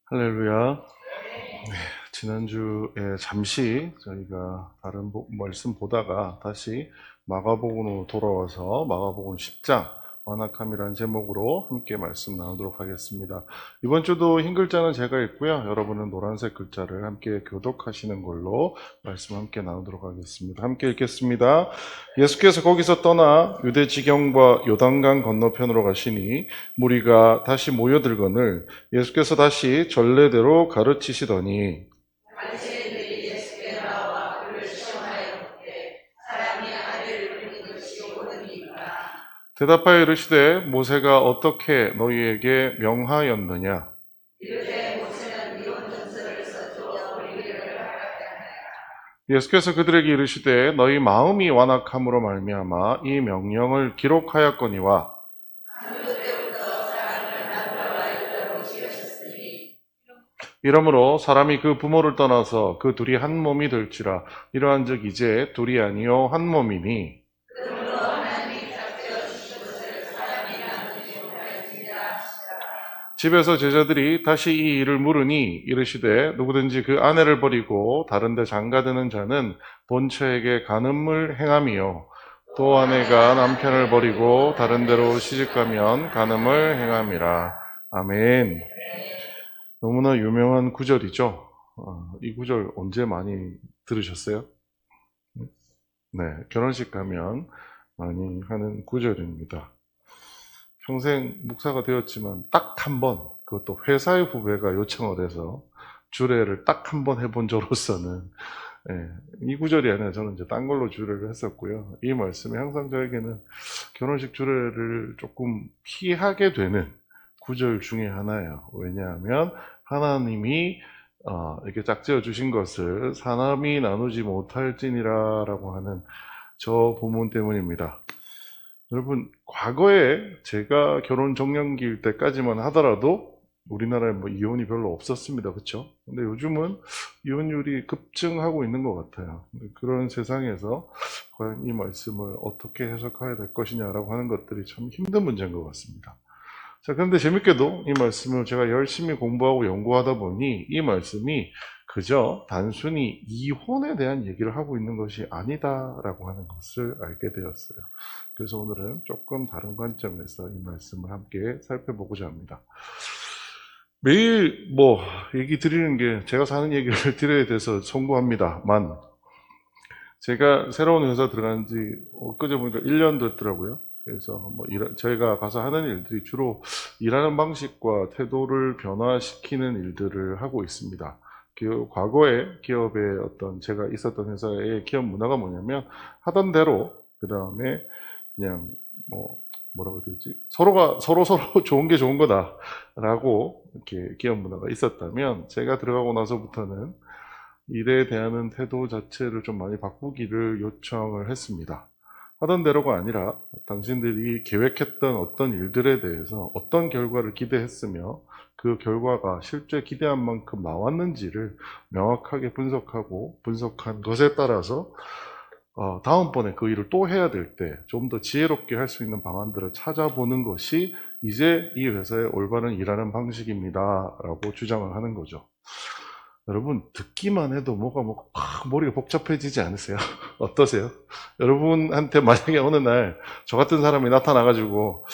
할렐루야. 네, 지난주에 잠시 저희가 다른 말씀 보다가 다시 마가복음으로 돌아와서 마가복음 10장 완악함이라는 제목으로 함께 말씀 나누도록 하겠습니다. 이번 주도 흰 글자는 제가 읽고요. 여러분은 노란색 글자를 함께 교독하시는 걸로 말씀 함께 나누도록 하겠습니다. 함께 읽겠습니다. 예수께서 거기서 떠나 유대 지경과 요단강 건너편으로 가시니 무리가 다시 모여들거늘 예수께서 다시 전례대로 가르치시더니 바리새인들이 예수께 나와 그를 시험하여 묻되 사람이 아내를 버리는 것이 옳으니까. 대답하여 이르시되 모세가 어떻게 너희에게 명하였느냐. 이르되 모세는 이혼 전서를 써주어 버리기를 허락하였나이다. 예수께서 그들에게 이르시되 너희 마음이 완악함으로 말미암아 이 명령을 기록하였거니와 창조 때부터 사람을 남자와 여자로 지으셨으니 이러므로 사람이 그 부모를 떠나서 그 둘이 한 몸이 될지라. 이러한즉 이제 둘이 아니요 한 몸이니 그러므로 하나님이 짝지어 주신 것을 사람이 나누지 못할지니라 하시더라. 집에서 제자들이 다시 이 일을 물으니 이르시되 누구든지 그 아내를 버리고 다른 데 장가드는 자는 본처에게 간음을 행함이요 또 아내가 남편을 버리고 다른 데로 시집가면 간음을 행함이라. 아멘. 너무나 유명한 구절이죠. 이 구절 언제 많이 들으셨어요? 네, 결혼식 가면 많이 하는 구절입니다. 평생 목사가 되었지만 딱 한 번, 그것도 회사의 후배가 요청을 해서 주례를 딱 한 번 해본 저로서는 이 구절이 아니라 저는 이제 딴 걸로 주례를 했었고요. 이 말씀이 항상 저에게는 결혼식 주례를 조금 피하게 되는 구절 중에 하나예요. 왜냐하면 하나님이 이렇게 짝지어 주신 것을 사람이 나누지 못할지니라라고 하는 저 부문 때문입니다. 여러분, 과거에 제가 결혼 정년기일 때까지만 하더라도 우리나라에 뭐 이혼이 별로 없었습니다. 그렇죠? 근데 요즘은 이혼율이 급증하고 있는 것 같아요. 그런 세상에서 과연 이 말씀을 어떻게 해석해야 될 것이냐라고 하는 것들이 참 힘든 문제인 것 같습니다. 자, 그런데 재밌게도 이 말씀을 제가 열심히 공부하고 연구하다 보니 이 말씀이 그저 단순히 이혼에 대한 얘기를 하고 있는 것이 아니다라고 하는 것을 알게 되었어요. 그래서 오늘은 조금 다른 관점에서 이 말씀을 함께 살펴보고자 합니다. 매일 얘기 드리는 게 제가 사는 얘기를 드려야 돼서 송구합니다만 제가 새로운 회사 들어간 지 엊그제 보니까 1년 됐더라고요. 그래서 저희가 가서 하는 일들이 주로 일하는 방식과 태도를 변화시키는 일들을 하고 있습니다. 과거에 기업의 제가 있었던 회사의 기업 문화가 뭐냐면 하던 대로 그 다음에 그냥 뭐라고 해야 되지? 서로 좋은 게 좋은 거다라고 이렇게 기업 문화가 있었다면 제가 들어가고 나서부터는 일에 대한 태도 자체를 좀 많이 바꾸기를 요청을 했습니다. 하던 대로가 아니라 당신들이 계획했던 어떤 일들에 대해서 어떤 결과를 기대했으며 그 결과가 실제 기대한 만큼 나왔는지를 명확하게 분석하고 분석한 것에 따라서 다음번에 그 일을 또 해야 될 때 좀 더 지혜롭게 할 수 있는 방안들을 찾아보는 것이 이제 이 회사의 올바른 일하는 방식입니다 라고 주장을 하는 거죠. 여러분, 듣기만 해도 머리가 복잡해지지 않으세요? 어떠세요? 여러분한테 만약에 어느 날 저 같은 사람이 나타나가지고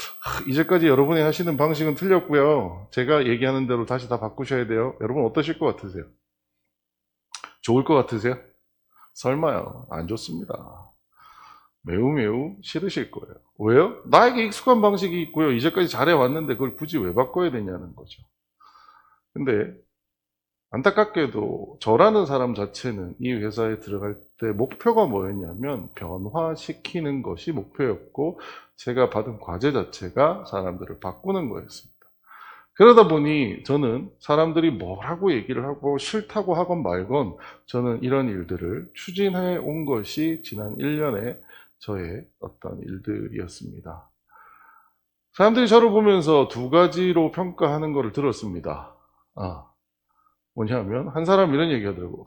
이제까지 여러분이 하시는 방식은 틀렸고요, 제가 얘기하는 대로 다시 다 바꾸셔야 돼요. 여러분 어떠실 것 같으세요? 좋을 것 같으세요? 설마요. 안 좋습니다. 매우 싫으실 거예요. 왜요? 나에게 익숙한 방식이 있고요, 이제까지 잘해왔는데 그걸 굳이 왜 바꿔야 되냐는 거죠. 근데 안타깝게도 저라는 사람 자체는 이 회사에 들어갈 때 목표가 뭐였냐면 변화시키는 것이 목표였고 제가 받은 과제 자체가 사람들을 바꾸는 거였습니다. 그러다 보니 저는 사람들이 뭐라고 얘기를 하고 싫다고 하건 말건 저는 이런 일들을 추진해 온 것이 지난 1년의 저의 어떤 일들이었습니다. 사람들이 저를 보면서 두 가지로 평가하는 것을 들었습니다. 뭐냐면 한 사람이 이런 얘기 하더라고.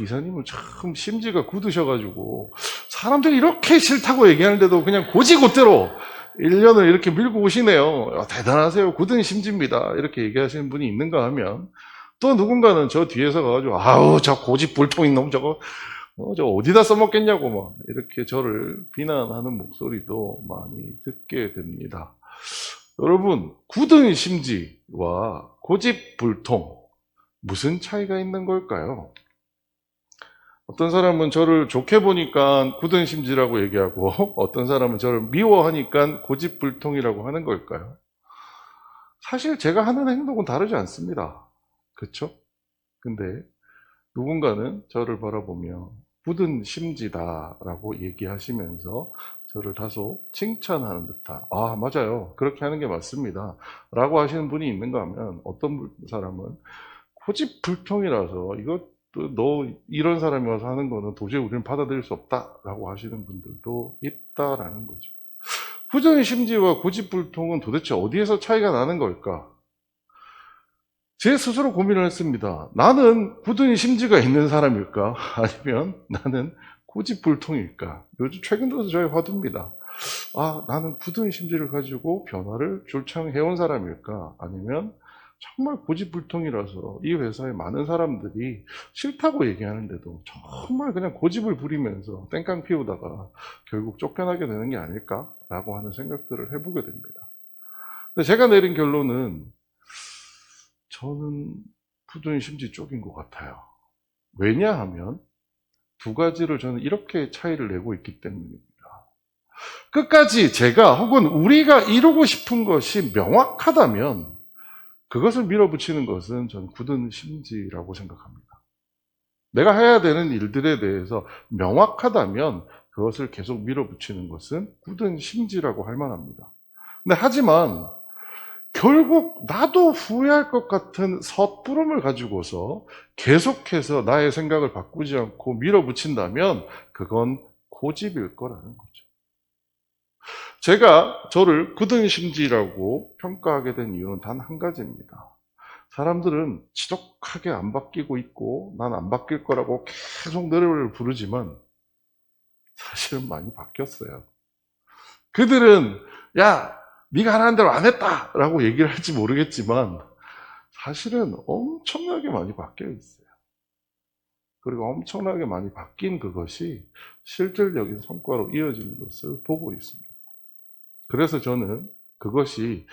이사님은 참 심지가 굳으셔가지고 사람들이 이렇게 싫다고 얘기하는데도 그냥 고지고대로 1년을 이렇게 밀고 오시네요. 대단하세요. 굳은 심지입니다. 이렇게 얘기하시는 분이 있는가 하면 또 누군가는 저 뒤에서 가가지고 아우 저 고집불통인 놈 저거 저 어디다 써먹겠냐고 막 이렇게 저를 비난하는 목소리도 많이 듣게 됩니다. 여러분, 굳은 심지와 고집불통 무슨 차이가 있는 걸까요? 어떤 사람은 저를 좋게 보니까 굳은 심지라고 얘기하고 어떤 사람은 저를 미워하니까 고집불통이라고 하는 걸까요? 사실 제가 하는 행동은 다르지 않습니다. 그렇죠? 근데 누군가는 저를 바라보며 굳은 심지다라고 얘기하시면서 저를 다소 칭찬하는 듯한, 아, 맞아요. 그렇게 하는 게 맞습니다. 라고 하시는 분이 있는가 하면 어떤 사람은 고집불통이라서 이거 너 이런 사람이 와서 하는 거는 도저히 우리는 받아들일 수 없다라고 하시는 분들도 있다라는 거죠. 굳은 심지와 고집불통은 도대체 어디에서 차이가 나는 걸까? 제 스스로 고민을 했습니다. 나는 굳은 심지가 있는 사람일까? 아니면 나는 고집불통일까? 요즘 최근 들어서 저의 화두입니다. 아, 나는 굳은 심지를 가지고 변화를 줄창해온 사람일까? 아니면 정말 고집불통이라서 이 회사의 많은 사람들이 싫다고 얘기하는데도 정말 그냥 고집을 부리면서 땡깡 피우다가 결국 쫓겨나게 되는 게 아닐까라고 하는 생각들을 해보게 됩니다. 근데 제가 내린 결론은 저는 굳은 심지 쪽인 것 같아요. 왜냐하면 두 가지를 저는 이렇게 차이를 내고 있기 때문입니다. 끝까지 제가 혹은 우리가 이루고 싶은 것이 명확하다면 그것을 밀어붙이는 것은 저는 굳은 심지라고 생각합니다. 내가 해야 되는 일들에 대해서 명확하다면 그것을 계속 밀어붙이는 것은 굳은 심지라고 할 만합니다. 근데 하지만 결국 나도 후회할 것 같은 섣부름을 가지고서 계속해서 나의 생각을 바꾸지 않고 밀어붙인다면 그건 고집일 거라는 거죠. 제가 저를 굳은 심지라고 평가하게 된 이유는 단 한 가지입니다. 사람들은 지독하게 안 바뀌고 있고 난 안 바뀔 거라고 계속 노래를 부르지만 사실은 많이 바뀌었어요. 그들은 야, 네가 하라는 대로 안 했다 라고 얘기를 할지 모르겠지만 사실은 엄청나게 많이 바뀌어 있어요. 그리고 엄청나게 많이 바뀐 그것이 실질적인 성과로 이어지는 것을 보고 있습니다. 그래서 저는 그것이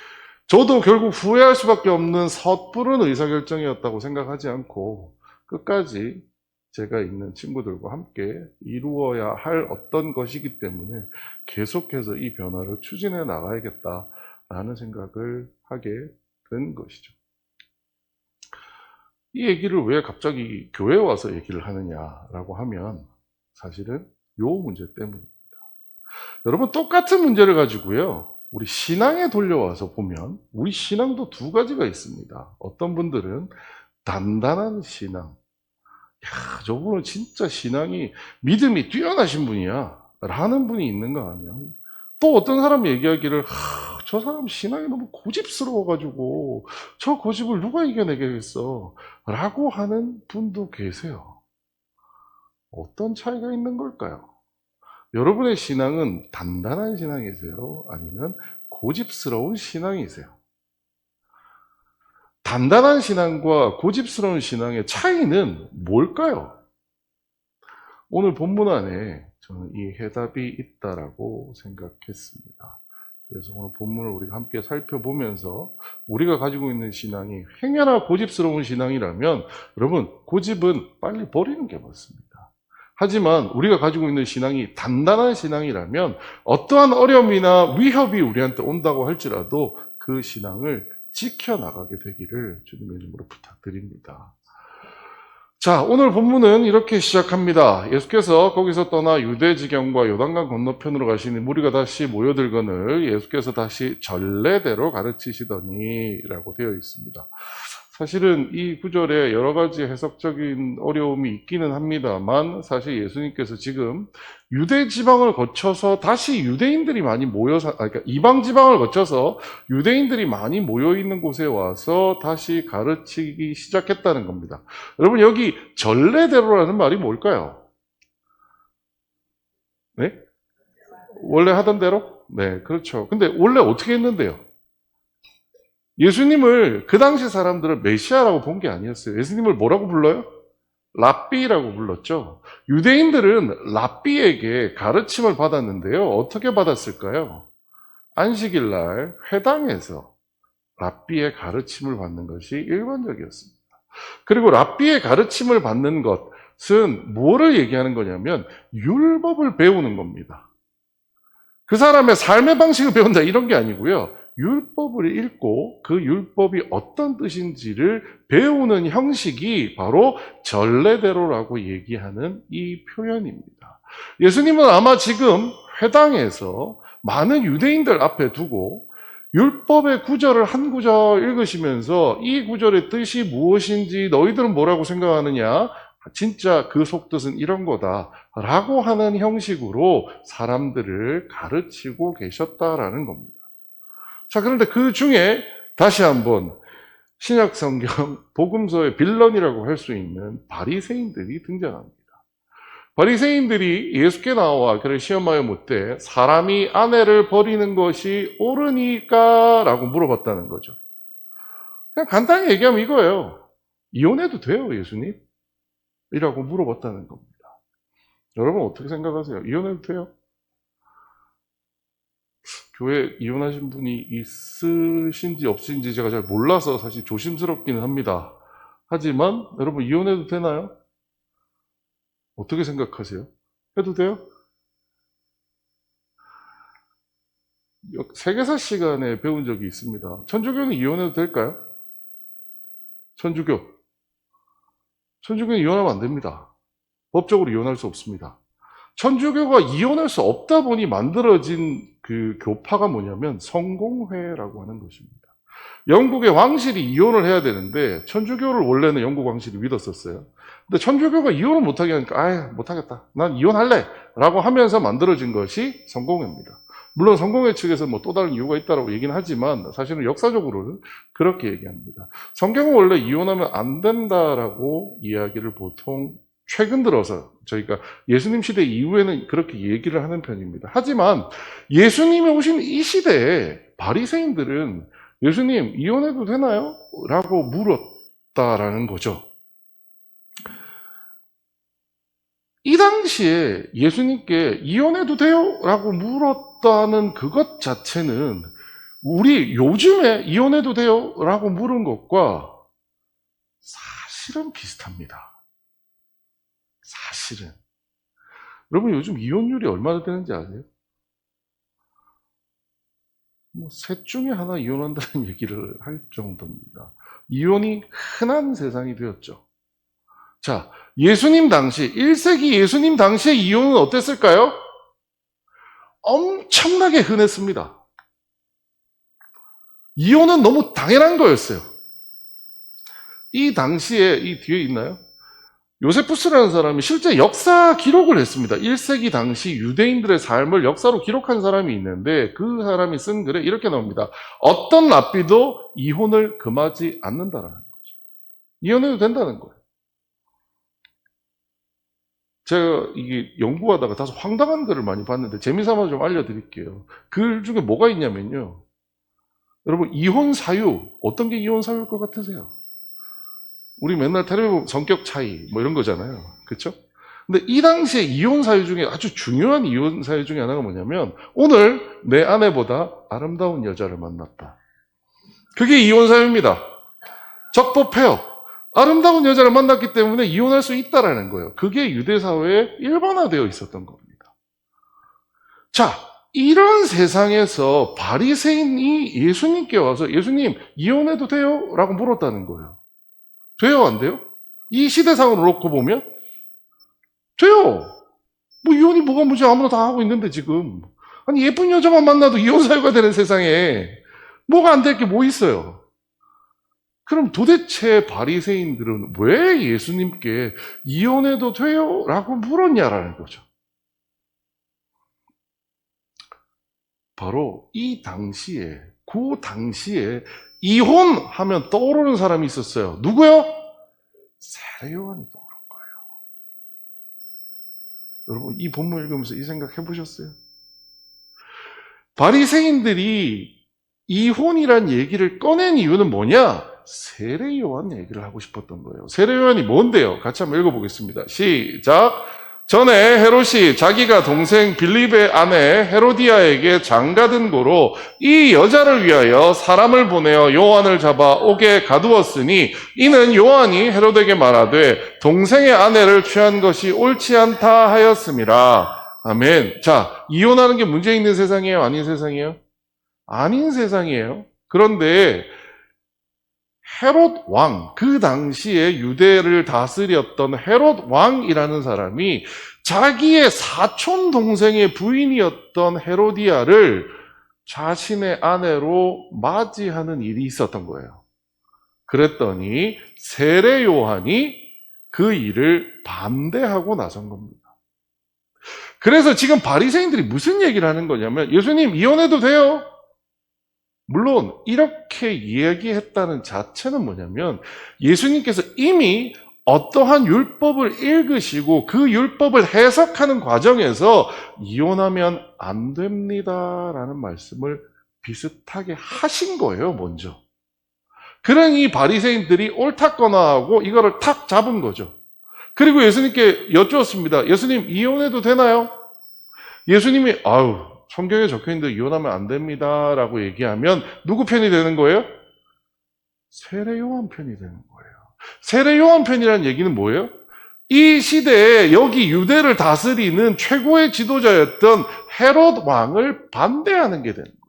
저도 결국 후회할 수밖에 없는 섣부른 의사결정이었다고 생각하지 않고 끝까지 제가 있는 친구들과 함께 이루어야 할 어떤 것이기 때문에 계속해서 이 변화를 추진해 나가야겠다라는 생각을 하게 된 것이죠. 이 얘기를 왜 갑자기 교회에 와서 얘기를 하느냐라고 하면 사실은 요 문제 때문입니다. 여러분 똑같은 문제를 가지고요. 우리 신앙에 돌려와서 보면 우리 신앙도 두 가지가 있습니다. 어떤 분들은 단단한 신앙, 야, 저분은 진짜 신앙이 믿음이 뛰어나신 분이야 라는 분이 있는가 하면 또 어떤 사람이 얘기하기를 저 사람 신앙이 너무 고집스러워가지고 저 고집을 누가 이겨내겠어 라고 하는 분도 계세요. 어떤 차이가 있는 걸까요? 여러분의 신앙은 단단한 신앙이세요? 아니면 고집스러운 신앙이세요? 단단한 신앙과 고집스러운 신앙의 차이는 뭘까요? 오늘 본문 안에 저는 이 해답이 있다라고 생각했습니다. 그래서 오늘 본문을 우리가 함께 살펴보면서 우리가 가지고 있는 신앙이 행여나 고집스러운 신앙이라면 여러분 고집은 빨리 버리는 게 맞습니다. 하지만 우리가 가지고 있는 신앙이 단단한 신앙이라면 어떠한 어려움이나 위협이 우리한테 온다고 할지라도 그 신앙을 지켜나가게 되기를 주님의 이름으로 부탁드립니다. 자, 오늘 본문은 이렇게 시작합니다. 예수께서 거기서 떠나 유대 지경과 요단강 건너편으로 가시니 무리가 다시 모여들거늘 예수께서 다시 전례대로 가르치시더니 라고 되어 있습니다. 사실은 이 구절에 여러 가지 해석적인 어려움이 있기는 합니다만 사실 예수님께서 지금 유대 지방을 거쳐서 다시 유대인들이 많이 모여서 그러니까 이방 지방을 거쳐서 유대인들이 많이 모여 있는 곳에 와서 다시 가르치기 시작했다는 겁니다. 여러분 여기 전례대로라는 말이 뭘까요? 네? 원래 하던 대로? 네, 그렇죠. 근데 원래 어떻게 했는데요? 예수님을 그 당시 사람들은 메시아라고 본 게 아니었어요. 예수님을 뭐라고 불러요? 랍비라고 불렀죠. 유대인들은 랍비에게 가르침을 받았는데요. 어떻게 받았을까요? 안식일 날 회당에서 랍비의 가르침을 받는 것이 일반적이었습니다. 그리고 랍비의 가르침을 받는 것은 뭐를 얘기하는 거냐면 율법을 배우는 겁니다. 그 사람의 삶의 방식을 배운다 이런 게 아니고요. 율법을 읽고 그 율법이 어떤 뜻인지를 배우는 형식이 바로 전례대로라고 얘기하는 이 표현입니다. 예수님은 아마 지금 회당에서 많은 유대인들 앞에 두고 율법의 구절을 한 구절 읽으시면서 이 구절의 뜻이 무엇인지 너희들은 뭐라고 생각하느냐? 진짜 그 속뜻은 이런 거다라고 하는 형식으로 사람들을 가르치고 계셨다라는 겁니다. 자, 그런데 그 중에 다시 한번 신약 성경 복음서의 빌런이라고 할 수 있는 바리새인들이 등장합니다. 바리새인들이 예수께 나와 그를 시험하여 묻되 사람이 아내를 버리는 것이 옳으니까? 라고 물어봤다는 거죠. 그냥 간단히 얘기하면 이거예요. 이혼해도 돼요, 예수님? 이라고 물어봤다는 겁니다. 여러분 어떻게 생각하세요? 이혼해도 돼요? 교회 이혼하신 분이 있으신지 없으신지 제가 잘 몰라서 사실 조심스럽기는 합니다. 하지만 여러분 이혼해도 되나요? 어떻게 생각하세요? 해도 돼요? 세계사 시간에 배운 적이 있습니다. 천주교는 이혼해도 될까요? 천주교는 이혼하면 안 됩니다. 법적으로 이혼할 수 없습니다. 천주교가 이혼할 수 없다 보니 만들어진 그 교파가 뭐냐면 성공회라고 하는 것입니다. 영국의 왕실이 이혼을 해야 되는데 천주교를 원래는 영국 왕실이 믿었었어요. 근데 천주교가 이혼을 못하게 하니까 못하겠다. 난 이혼할래. 라고 하면서 만들어진 것이 성공회입니다. 물론 성공회 측에서 뭐 또 다른 이유가 있다고 얘기는 하지만 사실은 역사적으로는 그렇게 얘기합니다. 성경은 원래 이혼하면 안 된다라고 이야기를 보통 최근 들어서 저희가 예수님 시대 이후에는 그렇게 얘기를 하는 편입니다. 하지만 예수님이 오신 이 시대에 바리새인들은 예수님 이혼해도 되나요? 라고 물었다라는 거죠. 이 당시에 예수님께 이혼해도 돼요? 라고 물었다는 그것 자체는 우리 요즘에 이혼해도 돼요? 라고 물은 것과 사실은 비슷합니다. 사실은. 여러분 요즘 이혼율이 얼마나 되는지 아세요? 셋 중에 하나 이혼한다는 얘기를 할 정도입니다. 이혼이 흔한 세상이 되었죠. 자, 예수님 당시, 1세기 예수님 당시의 이혼은 어땠을까요? 엄청나게 흔했습니다. 이혼은 너무 당연한 거였어요. 이 당시에, 이 뒤에 있나요? 요세푸스라는 사람이 실제 역사 기록을 했습니다. 1세기 당시 유대인들의 삶을 역사로 기록한 사람이 있는데 그 사람이 쓴 글에 이렇게 나옵니다. 어떤 랍비도 이혼을 금하지 않는다라는 거죠. 이혼해도 된다는 거예요. 제가 이게 연구하다가 다소 황당한 글을 많이 봤는데 재미삼아 좀 알려드릴게요. 글 중에 뭐가 있냐면요. 여러분 이혼 사유 어떤 게 이혼 사유일 것 같으세요? 우리 맨날 텔레비전 성격 차이 뭐 이런 거잖아요. 그렇죠? 근데 이 당시에 이혼 사유 중에 아주 중요한 이혼 사유 중에 하나가 뭐냐면 오늘 내 아내보다 아름다운 여자를 만났다. 그게 이혼 사유입니다. 적법해요. 아름다운 여자를 만났기 때문에 이혼할 수 있다라는 거예요. 그게 유대 사회에 일반화되어 있었던 겁니다. 자, 이런 세상에서 바리새인이 예수님께 와서 예수님 이혼해도 돼요? 라고 물었다는 거예요. 돼요? 안 돼요? 이 시대상으로 놓고 보면 돼요. 뭐 이혼이 뭐가 문제 아무나 다 하고 있는데 지금. 아니 예쁜 여자만 만나도 이혼 사유가 되는 세상에 뭐가 안 될 게 뭐 있어요? 그럼 도대체 바리새인들은 왜 예수님께 이혼해도 돼요? 라고 물었냐라는 거죠. 바로 이 당시에, 그 당시에 이혼하면 떠오르는 사람이 있었어요. 누구요? 세례요한이 떠오른 거예요. 여러분 이 본문 읽으면서 이 생각 해보셨어요? 바리새인들이 이혼이란 얘기를 꺼낸 이유는 뭐냐? 세례 요한 얘기를 하고 싶었던 거예요. 세례 요한이 뭔데요? 같이 한번 읽어보겠습니다. 시작. 전에 헤롯이 자기가 동생 빌립의 아내 헤로디아에게 장가든 고로 이 여자를 위하여 사람을 보내어 요한을 잡아 옥에 가두었으니 이는 요한이 헤롯에게 말하되 동생의 아내를 취한 것이 옳지 않다 하였음이라. 아멘. 자, 이혼하는 게 문제 있는 세상이에요? 아닌 세상이에요? 아닌 세상이에요. 그런데 헤롯 왕, 그 당시에 유대를 다스렸던 헤롯 왕이라는 사람이 자기의 사촌 동생의 부인이었던 헤로디아를 자신의 아내로 맞이하는 일이 있었던 거예요. 그랬더니 세례 요한이 그 일을 반대하고 나선 겁니다. 그래서 지금 바리새인들이 무슨 얘기를 하는 거냐면 예수님 이혼해도 돼요. 물론 이렇게 이야기했다는 자체는 뭐냐면 예수님께서 이미 어떠한 율법을 읽으시고 그 율법을 해석하는 과정에서 이혼하면 안 됩니다라는 말씀을 비슷하게 하신 거예요, 먼저. 그러니 바리새인들이 옳다거나 하고 이거를 탁 잡은 거죠. 그리고 예수님께 여쭈었습니다. 예수님 이혼해도 되나요? 예수님이 성경에 적혀있는데 이혼하면 안 됩니다 라고 얘기하면 누구 편이 되는 거예요? 세례 요한 편이 되는 거예요. 세례 요한 편이라는 얘기는 뭐예요? 이 시대에 여기 유대를 다스리는 최고의 지도자였던 헤롯 왕을 반대하는 게 되는 거예요.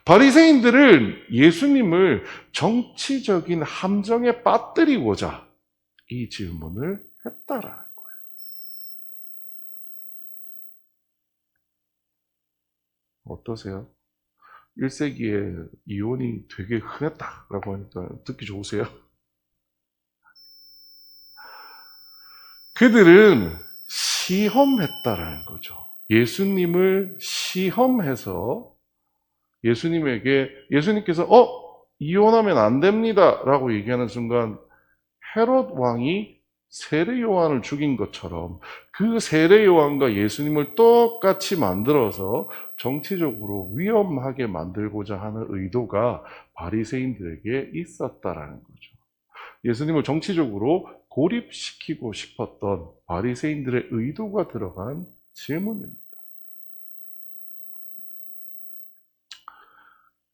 바리새인들은 예수님을 정치적인 함정에 빠뜨리고자 이 질문을 했다라는 거예요. 어떠세요? 1세기에 이혼이 되게 흔했다라고 하니까 듣기 좋으세요? 그들은 시험했다라는 거죠. 예수님을 시험해서 예수님께서 이혼하면 안 됩니다 라고 얘기하는 순간 헤롯 왕이 세례 요한을 죽인 것처럼 그 세례 요한과 예수님을 똑같이 만들어서 정치적으로 위험하게 만들고자 하는 의도가 바리새인들에게 있었다라는 거죠. 예수님을 정치적으로 고립시키고 싶었던 바리새인들의 의도가 들어간 질문입니다.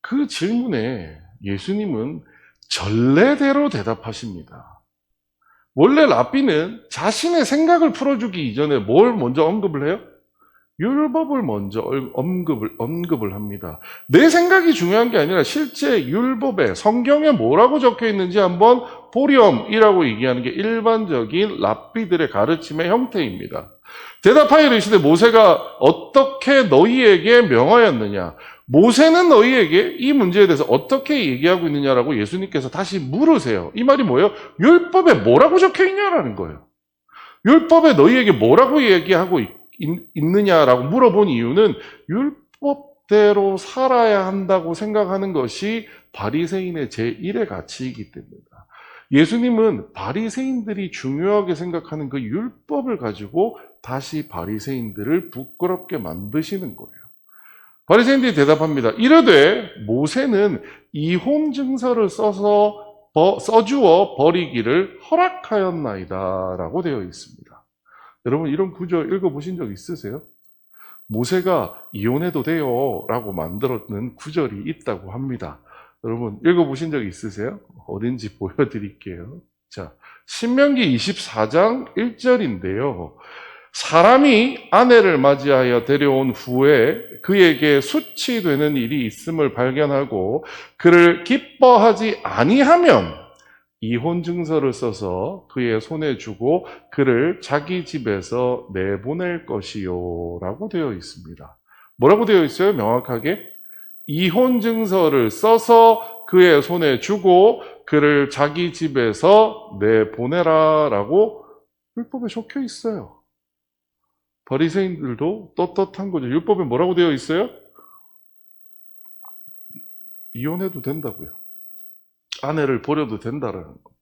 그 질문에 예수님은 전례대로 대답하십니다. 원래 랍비는 자신의 생각을 풀어주기 이전에 뭘 먼저 언급을 해요? 율법을 먼저 언급을 합니다. 내 생각이 중요한 게 아니라 실제 율법에 성경에 뭐라고 적혀 있는지 한번 보렴이라고 얘기하는 게 일반적인 랍비들의 가르침의 형태입니다. 대답하여 이르시되 모세가 어떻게 너희에게 명하였느냐? 모세는 너희에게 이 문제에 대해서 어떻게 얘기하고 있느냐라고 예수님께서 다시 물으세요. 이 말이 뭐예요? 율법에 뭐라고 적혀 있냐라는 거예요. 율법에 너희에게 뭐라고 얘기하고 있느냐라고 물어본 이유는 율법대로 살아야 한다고 생각하는 것이 바리새인의 제1의 가치이기 때문이다. 예수님은 바리새인들이 중요하게 생각하는 그 율법을 가지고 다시 바리새인들을 부끄럽게 만드시는 거예요. 바리새인들이 대답합니다. 이르되 모세는 이혼 증서를 써주어 버리기를 허락하였나이다 라고 되어 있습니다. 여러분 이런 구절 읽어보신 적 있으세요? 모세가 이혼해도 돼요 라고 만들었는 구절이 있다고 합니다. 여러분 읽어보신 적 있으세요? 어딘지 보여드릴게요. 자, 신명기 24장 1절인데요. 사람이 아내를 맞이하여 데려온 후에 그에게 수치되는 일이 있음을 발견하고 그를 기뻐하지 아니하면 이혼 증서를 써서 그의 손에 주고 그를 자기 집에서 내보낼 것이요 라고 되어 있습니다. 뭐라고 되어 있어요? 명확하게 이혼 증서를 써서 그의 손에 주고 그를 자기 집에서 내보내라 라고 율법에 적혀 있어요. 바리새인들도 떳떳한 거죠. 율법에 뭐라고 되어 있어요? 이혼해도 된다고요. 아내를 버려도 된다라는 겁니다.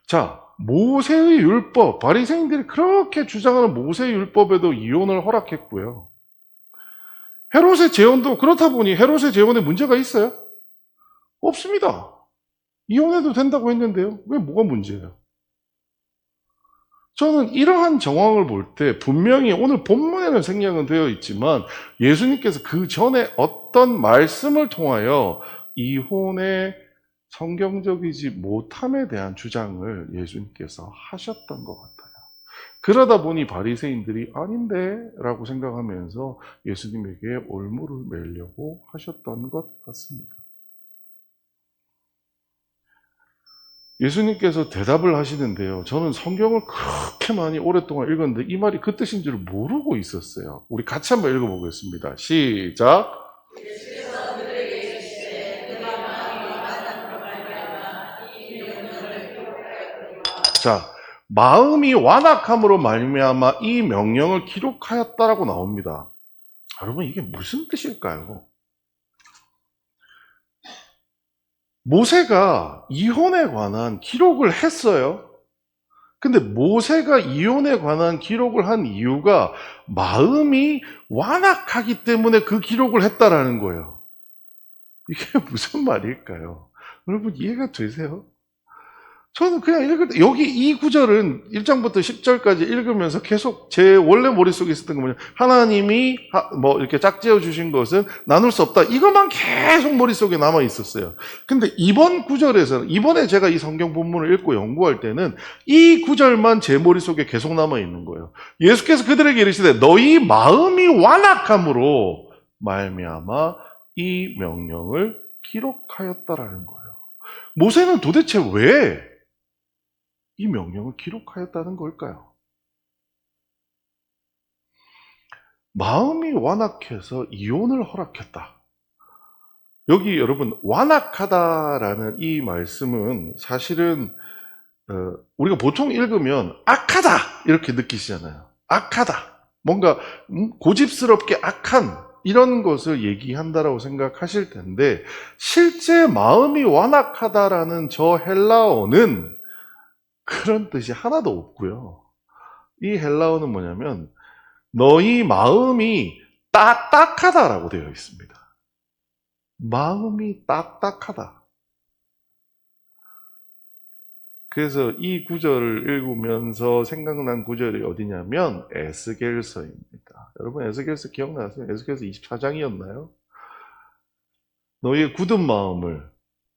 자, 모세의 율법, 바리새인들이 그렇게 주장하는 모세의 율법에도 이혼을 허락했고요. 헤롯의 재혼도 그렇다 보니 헤롯의 재혼에 문제가 있어요? 없습니다. 이혼해도 된다고 했는데요. 왜 뭐가 문제예요? 저는 이러한 정황을 볼 때 분명히 오늘 본문에는 생략은 되어 있지만 예수님께서 그 전에 어떤 말씀을 통하여 이혼의 성경적이지 못함에 대한 주장을 예수님께서 하셨던 것 같아요. 그러다 보니 바리새인들이 아닌데 라고 생각하면서 예수님에게 올무를 매려고 하셨던 것 같습니다. 예수님께서 대답을 하시는데요. 저는 성경을 그렇게 많이 오랫동안 읽었는데 이 말이 그 뜻인 줄 모르고 있었어요. 우리 같이 한번 읽어보겠습니다. 시작. 예수께서 그들에게 이르시되 그의 마음이 완악함으로 말미암아 이 명령을 기록하였거니와. 자, 마음이 완악함으로 말미암아 이 명령을 기록하였다라고 나옵니다. 여러분 이게 무슨 뜻일까요? 모세가 이혼에 관한 기록을 했어요. 근데 모세가 이혼에 관한 기록을 한 이유가 마음이 완악하기 때문에 그 기록을 했다라는 거예요. 이게 무슨 말일까요? 여러분 이해가 되세요? 저는 그냥 읽을 때 여기 이 구절은 1장부터 10절까지 읽으면서 계속 제 원래 머릿속에 있었던 거 뭐냐, 하나님이 뭐 이렇게 짝지어 주신 것은 나눌 수 없다, 이것만 계속 머릿속에 남아 있었어요. 근데 이번 구절에서는, 이번에 제가 이 성경 본문을 읽고 연구할 때는 이 구절만 제 머릿속에 계속 남아 있는 거예요. 예수께서 그들에게 이르시되 너희 마음이 완악함으로 말미암아 이 명령을 기록하였다라는 거예요. 모세는 도대체 왜 이 명령을 기록하였다는 걸까요? 마음이 완악해서 이혼을 허락했다. 여기 여러분 완악하다라는 이 말씀은 사실은 우리가 보통 읽으면 악하다 이렇게 느끼시잖아요. 악하다. 뭔가 고집스럽게 악한 이런 것을 얘기한다라고 생각하실 텐데 실제 마음이 완악하다라는 저 헬라어는 그런 뜻이 하나도 없고요. 이 헬라어는 뭐냐면 너희 마음이 딱딱하다라고 되어 있습니다. 마음이 딱딱하다. 그래서 이 구절을 읽으면서 생각난 구절이 어디냐면 에스겔서입니다. 여러분 에스겔서 기억나세요? 에스겔서 24장이었나요? 너희의 굳은 마음을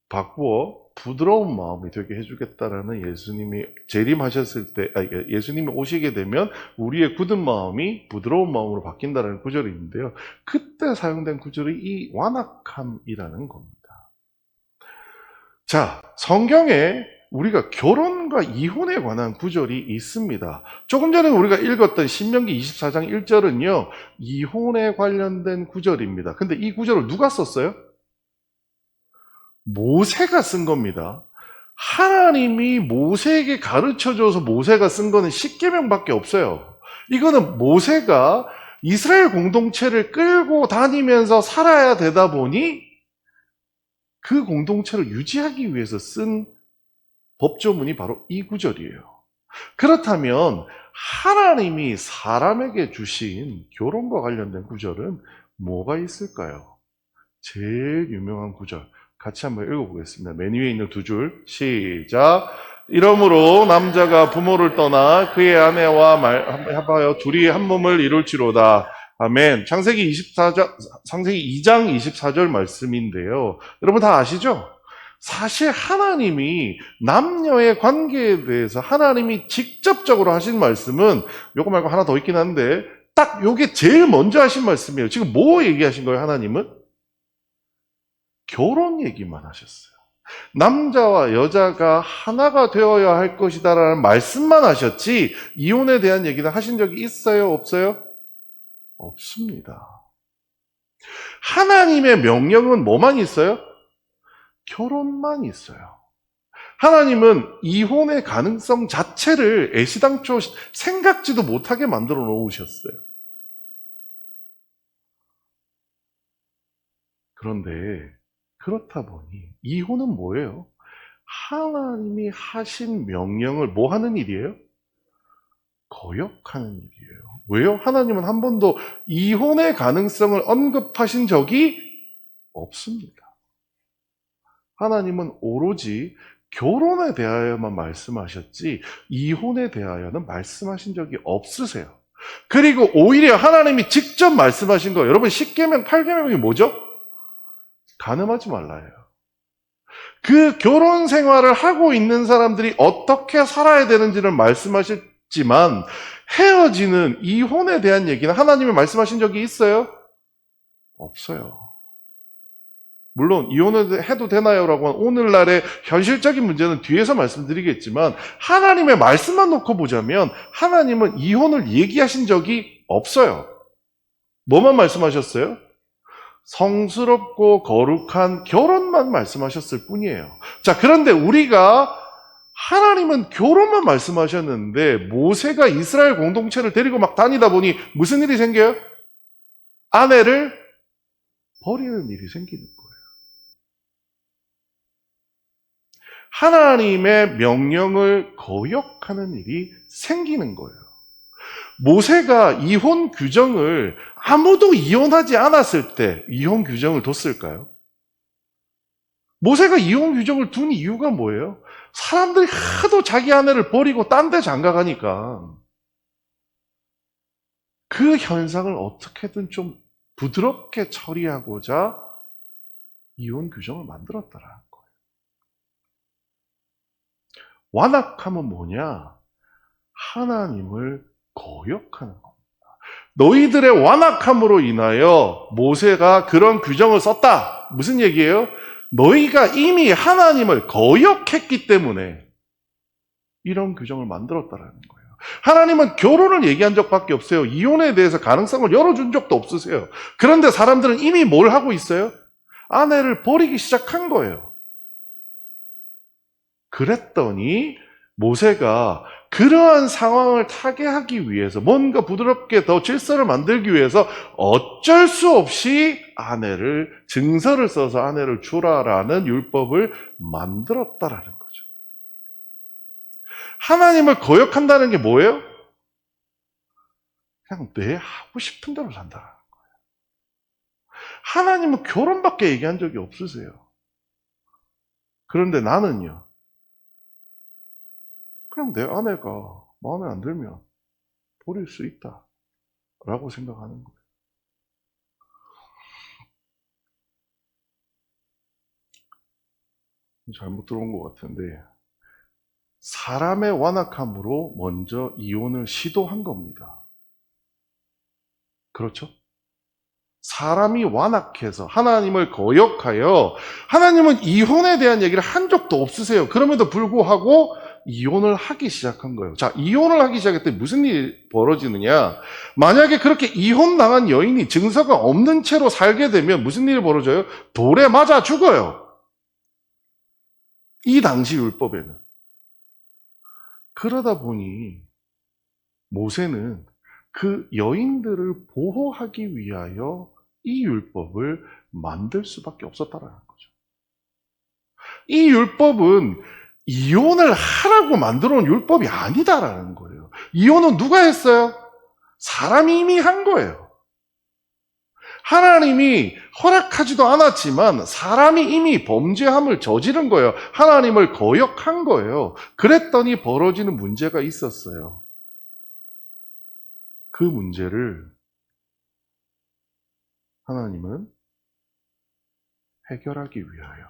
바꾸어 부드러운 마음이 되게 해주겠다라는 예수님이 재림하셨을 때, 예수님이 오시게 되면 우리의 굳은 마음이 부드러운 마음으로 바뀐다라는 구절이 있는데요. 그때 사용된 구절이 이 완악함이라는 겁니다. 자, 성경에 우리가 결혼과 이혼에 관한 구절이 있습니다. 조금 전에 우리가 읽었던 신명기 24장 1절은요, 이혼에 관련된 구절입니다. 근데 이 구절을 누가 썼어요? 모세가 쓴 겁니다. 하나님이 모세에게 가르쳐줘서 모세가 쓴 거는 십계명밖에 없어요. 이거는 모세가 이스라엘 공동체를 끌고 다니면서 살아야 되다 보니 그 공동체를 유지하기 위해서 쓴 법조문이 바로 이 구절이에요. 그렇다면 하나님이 사람에게 주신 결혼과 관련된 구절은 뭐가 있을까요? 제일 유명한 구절 같이 한번 읽어보겠습니다. 맨 위에 있는 두 줄 시작. 이러므로 남자가 부모를 떠나 그의 아내와 말하여 둘이 한 몸을 이룰지로다. 아멘. 창세기 2장 24절 말씀인데요. 여러분 다 아시죠? 사실 하나님이 남녀의 관계에 대해서 하나님이 직접적으로 하신 말씀은 요거 말고 하나 더 있긴 한데 딱 요게 제일 먼저 하신 말씀이에요. 지금 뭐 얘기하신 거예요, 하나님은? 결혼 얘기만 하셨어요. 남자와 여자가 하나가 되어야 할 것이다라는 말씀만 하셨지 이혼에 대한 얘기는 하신 적이 있어요? 없어요? 없습니다. 하나님의 명령은 뭐만 있어요? 결혼만 있어요. 하나님은 이혼의 가능성 자체를 애시당초 생각지도 못하게 만들어 놓으셨어요. 그런데 그렇다 보니 이혼은 뭐예요? 하나님이 하신 명령을 뭐 하는 일이에요? 거역하는 일이에요. 왜요? 하나님은 한 번도 이혼의 가능성을 언급하신 적이 없습니다. 하나님은 오로지 결혼에 대하여만 말씀하셨지 이혼에 대하여는 말씀하신 적이 없으세요. 그리고 오히려 하나님이 직접 말씀하신 거, 여러분 10계명, 8계명이 뭐죠? 간음하지 말라예요. 그 결혼 생활을 하고 있는 사람들이 어떻게 살아야 되는지를 말씀하셨지만 헤어지는 이혼에 대한 얘기는 하나님이 말씀하신 적이 있어요? 없어요. 물론 이혼을 해도 되나요? 라고 하는 오늘날의 현실적인 문제는 뒤에서 말씀드리겠지만 하나님의 말씀만 놓고 보자면 하나님은 이혼을 얘기하신 적이 없어요. 뭐만 말씀하셨어요? 성스럽고 거룩한 결혼만 말씀하셨을 뿐이에요. 자, 그런데 우리가 하나님은 결혼만 말씀하셨는데 모세가 이스라엘 공동체를 데리고 막 다니다 보니 무슨 일이 생겨요? 아내를 버리는 일이 생기는 거예요. 하나님의 명령을 거역하는 일이 생기는 거예요. 모세가 이혼 규정을 아무도 이혼하지 않았을 때 이혼 규정을 뒀을까요? 모세가 이혼 규정을 둔 이유가 뭐예요? 사람들이 하도 자기 아내를 버리고 딴 데 장가가니까 그 현상을 어떻게든 좀 부드럽게 처리하고자 이혼 규정을 만들었다라는 거예요. 완악함은 뭐냐? 하나님을 거역하는 겁니다. 너희들의 완악함으로 인하여 모세가 그런 규정을 썼다. 무슨 얘기예요? 너희가 이미 하나님을 거역했기 때문에 이런 규정을 만들었다라는 거예요. 하나님은 결혼을 얘기한 적밖에 없어요. 이혼에 대해서 가능성을 열어준 적도 없으세요. 그런데 사람들은 이미 뭘 하고 있어요? 아내를 버리기 시작한 거예요. 그랬더니 모세가 그러한 상황을 타개하기 위해서 뭔가 부드럽게 더 질서를 만들기 위해서 어쩔 수 없이 증서를 써서 아내를 주라라는 율법을 만들었다라는 거죠. 하나님을 거역한다는 게 뭐예요? 그냥 내 하고 싶은 대로 산다라는 거예요. 하나님은 결혼밖에 얘기한 적이 없으세요. 그런데 나는요, 그냥 내 아내가 마음에 안 들면 버릴 수 있다라고 생각하는 거예요. 잘못 들어온 것 같은데 사람의 완악함으로 먼저 이혼을 시도한 겁니다. 그렇죠? 사람이 완악해서 하나님을 거역하여 하나님은 이혼에 대한 얘기를 한 적도 없으세요. 그럼에도 불구하고 이혼을 하기 시작한 거예요. 자, 이혼을 하기 시작했을 때 무슨 일이 벌어지느냐? 만약에 그렇게 이혼당한 여인이 증서가 없는 채로 살게 되면 무슨 일이 벌어져요? 돌에 맞아 죽어요. 이 당시 율법에는. 그러다 보니 모세는 그 여인들을 보호하기 위하여 이 율법을 만들 수밖에 없었다라는 거죠. 이 율법은 이혼을 하라고 만들어 온 율법이 아니다라는 거예요. 이혼은 누가 했어요? 사람이 이미 한 거예요. 하나님이 허락하지도 않았지만 사람이 이미 범죄함을 저지른 거예요. 하나님을 거역한 거예요. 그랬더니 벌어지는 문제가 있었어요. 그 문제를 하나님은 해결하기 위하여.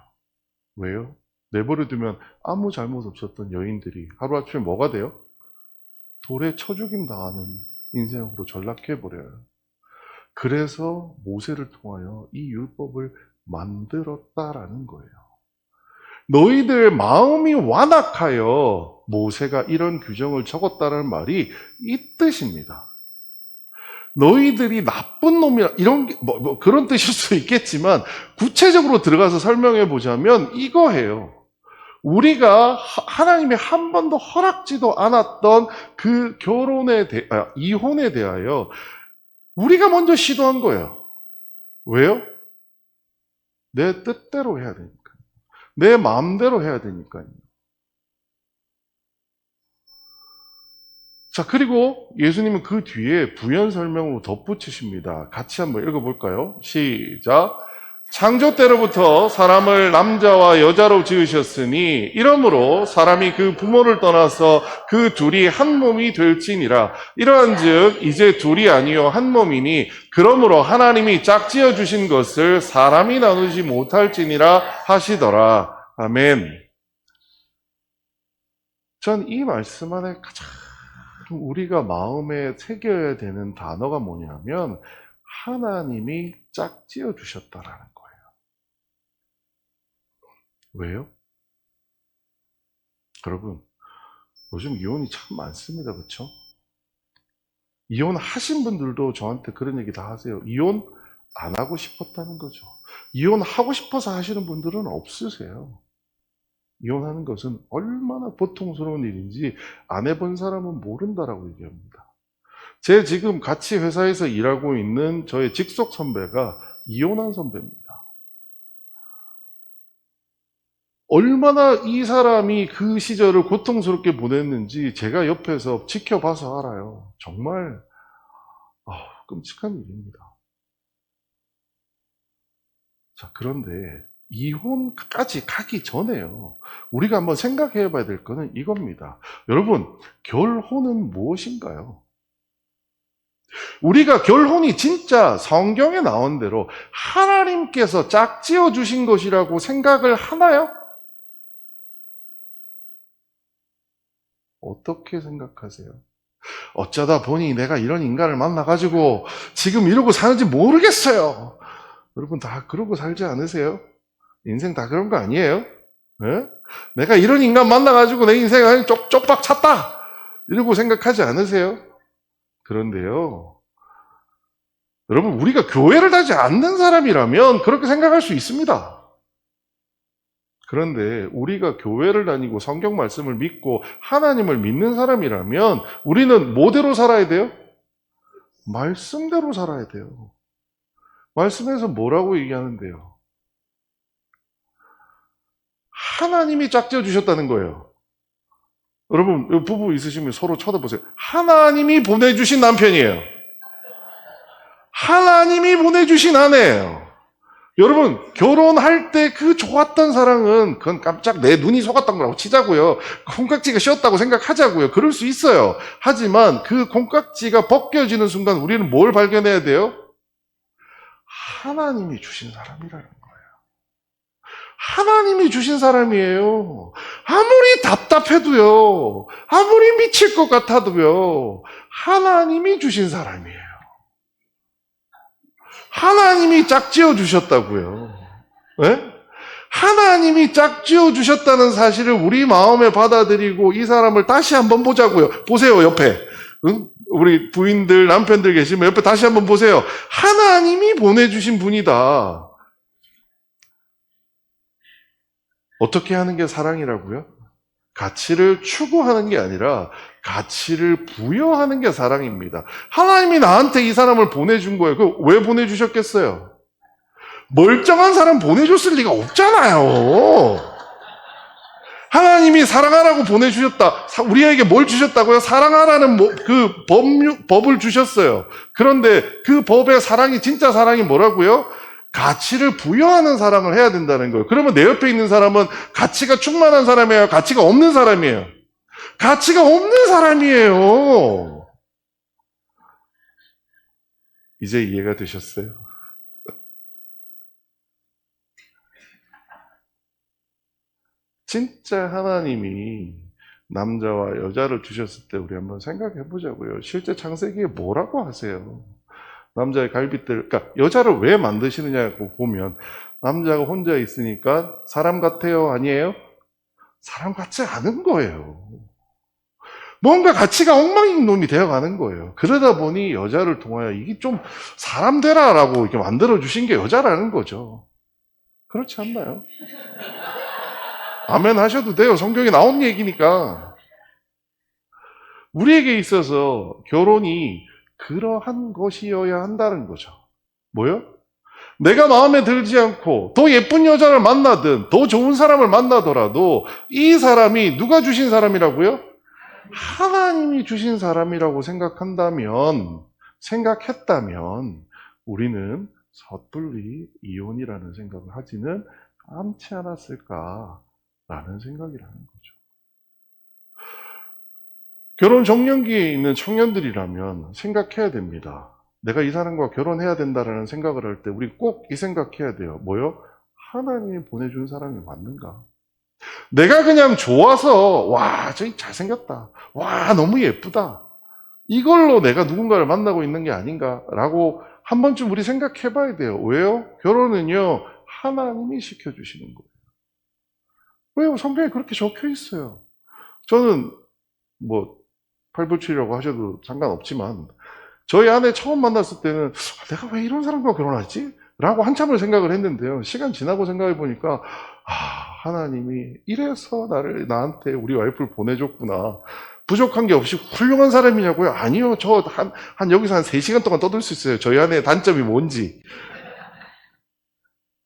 왜요? 내버려두면 아무 잘못 없었던 여인들이 하루아침에 뭐가 돼요? 돌에 쳐죽임 당하는 인생으로 전락해버려요. 그래서 모세를 통하여 이 율법을 만들었다라는 거예요. 너희들 마음이 완악하여 모세가 이런 규정을 적었다는 말이 이 뜻입니다. 너희들이 나쁜 놈이라 이런 게 그런 뜻일 수 있겠지만 구체적으로 들어가서 설명해 보자면 이거예요. 우리가 하나님이 한 번도 허락지도 않았던 그 이혼에 대하여 우리가 먼저 시도한 거예요. 왜요? 내 뜻대로 해야 되니까. 내 마음대로 해야 되니까요. 자, 그리고 예수님은 그 뒤에 부연 설명으로 덧붙이십니다. 같이 한번 읽어볼까요? 시작. 창조 때로부터 사람을 남자와 여자로 지으셨으니 이러므로 사람이 그 부모를 떠나서 그 둘이 한 몸이 될지니라. 이러한즉 이제 둘이 아니요 한 몸이니 그러므로 하나님이 짝지어 주신 것을 사람이 나누지 못할지니라 하시더라. 아멘. 전 이 말씀 안에 가장 우리가 마음에 새겨야 되는 단어가 뭐냐면 하나님이 짝지어 주셨다라는 거예요. 왜요? 여러분, 요즘 이혼이 참 많습니다. 그렇죠? 이혼하신 분들도 저한테 그런 얘기 다 하세요. 이혼 안 하고 싶었다는 거죠. 이혼하고 싶어서 하시는 분들은 없으세요. 이혼하는 것은 얼마나 고통스러운 일인지 안 해본 사람은 모른다라고 얘기합니다. 제 지금 같이 회사에서 일하고 있는 저의 직속 선배가 이혼한 선배입니다. 얼마나 이 사람이 그 시절을 고통스럽게 보냈는지 제가 옆에서 지켜봐서 알아요. 정말 끔찍한 일입니다. 자, 그런데 이혼까지 가기 전에요. 우리가 한번 생각해 봐야 될 거는 이겁니다. 여러분, 결혼은 무엇인가요? 우리가 결혼이 진짜 성경에 나온 대로 하나님께서 짝지어 주신 것이라고 생각을 하나요? 어떻게 생각하세요? 어쩌다 보니 내가 이런 인간을 만나가지고 지금 이러고 사는지 모르겠어요. 여러분 다 그러고 살지 않으세요? 인생 다 그런 거 아니에요? 네? 내가 이런 인간 만나가지고 내 인생을 쪽박 찼다. 이러고 생각하지 않으세요? 그런데요. 여러분 우리가 교회를 다니지 않는 사람이라면 그렇게 생각할 수 있습니다. 그런데 우리가 교회를 다니고 성경 말씀을 믿고 하나님을 믿는 사람이라면 우리는 뭐대로 살아야 돼요? 말씀대로 살아야 돼요. 말씀에서 뭐라고 얘기하는데요? 하나님이 짝지어 주셨다는 거예요. 여러분 부부 있으시면 서로 쳐다보세요. 하나님이 보내주신 남편이에요. 하나님이 보내주신 아내예요. 여러분 결혼할 때 그 좋았던 사랑은 그건 깜짝 내 눈이 속았던 거라고 치자고요. 콩깍지가 씌었다고 생각하자고요. 그럴 수 있어요. 하지만 그 콩깍지가 벗겨지는 순간 우리는 뭘 발견해야 돼요? 하나님이 주신 사람이라는 거예요. 하나님이 주신 사람이에요. 아무리 답답해도요. 아무리 미칠 것 같아도요. 하나님이 주신 사람이에요. 하나님이 짝지어 주셨다고요. 네? 하나님이 짝지어 주셨다는 사실을 우리 마음에 받아들이고 이 사람을 다시 한번 보자고요. 보세요, 옆에. 응? 우리 부인들, 남편들 계시면 옆에 다시 한번 보세요. 하나님이 보내주신 분이다. 어떻게 하는 게 사랑이라고요? 가치를 추구하는 게 아니라 가치를 부여하는 게 사랑입니다. 하나님이 나한테 이 사람을 보내준 거예요. 왜 보내주셨겠어요? 멀쩡한 사람 보내줬을 리가 없잖아요. 하나님이 사랑하라고 보내주셨다. 우리에게 뭘 주셨다고요? 사랑하라는 그 법을 주셨어요. 그런데 그 법의 사랑이 진짜 사랑이 뭐라고요? 가치를 부여하는 사랑을 해야 된다는 거예요. 그러면 내 옆에 있는 사람은 가치가 충만한 사람이에요? 가치가 없는 사람이에요? 가치가 없는 사람이에요. 이제 이해가 되셨어요? 진짜 하나님이 남자와 여자를 주셨을 때 우리 한번 생각해 보자고요. 실제 창세기에 뭐라고 하세요? 남자의 갈빗들, 그러니까 여자를 왜 만드시느냐고 보면 남자가 혼자 있으니까 사람 같아요? 아니에요? 사람 같지 않은 거예요. 뭔가 가치가 엉망인놈이 되어가는 거예요. 그러다 보니 여자를 통하여 이게 좀 사람 되라라고 이렇게 만들어주신 게 여자라는 거죠. 그렇지 않나요? 아멘 하셔도 돼요. 성경에 나온 얘기니까. 우리에게 있어서 결혼이 그러한 것이어야 한다는 거죠. 뭐요? 내가 마음에 들지 않고 더 예쁜 여자를 만나든 더 좋은 사람을 만나더라도 이 사람이 누가 주신 사람이라고요? 하나님이 주신 사람이라고 생각했다면 우리는 섣불리 이혼이라는 생각을 하지는 않지 않았을까라는 생각이라는 거죠. 결혼 정년기에 있는 청년들이라면 생각해야 됩니다. 내가 이 사람과 결혼해야 된다라는 생각을 할 때 우리 꼭 이 생각해야 돼요. 뭐요? 하나님이 보내준 사람이 맞는가? 내가 그냥 좋아서 와, 저기 잘생겼다. 와, 너무 예쁘다. 이걸로 내가 누군가를 만나고 있는 게 아닌가라고 한 번쯤 우리 생각해 봐야 돼요. 왜요? 결혼은요, 하나님이 시켜주시는 거예요. 왜요? 성경에 그렇게 적혀 있어요. 저는 뭐 팔불출이라고 하셔도 상관없지만 저희 아내 처음 만났을 때는 내가 왜 이런 사람과 결혼하지? 라고 한참을 생각을 했는데요. 시간 지나고 생각해 보니까 하나님이 이래서 나한테 우리 와이프를 보내줬구나. 부족한 게 없이 훌륭한 사람이냐고요? 아니요. 저 여기서 한 3시간 동안 떠들 수 있어요. 저희 아내의 단점이 뭔지.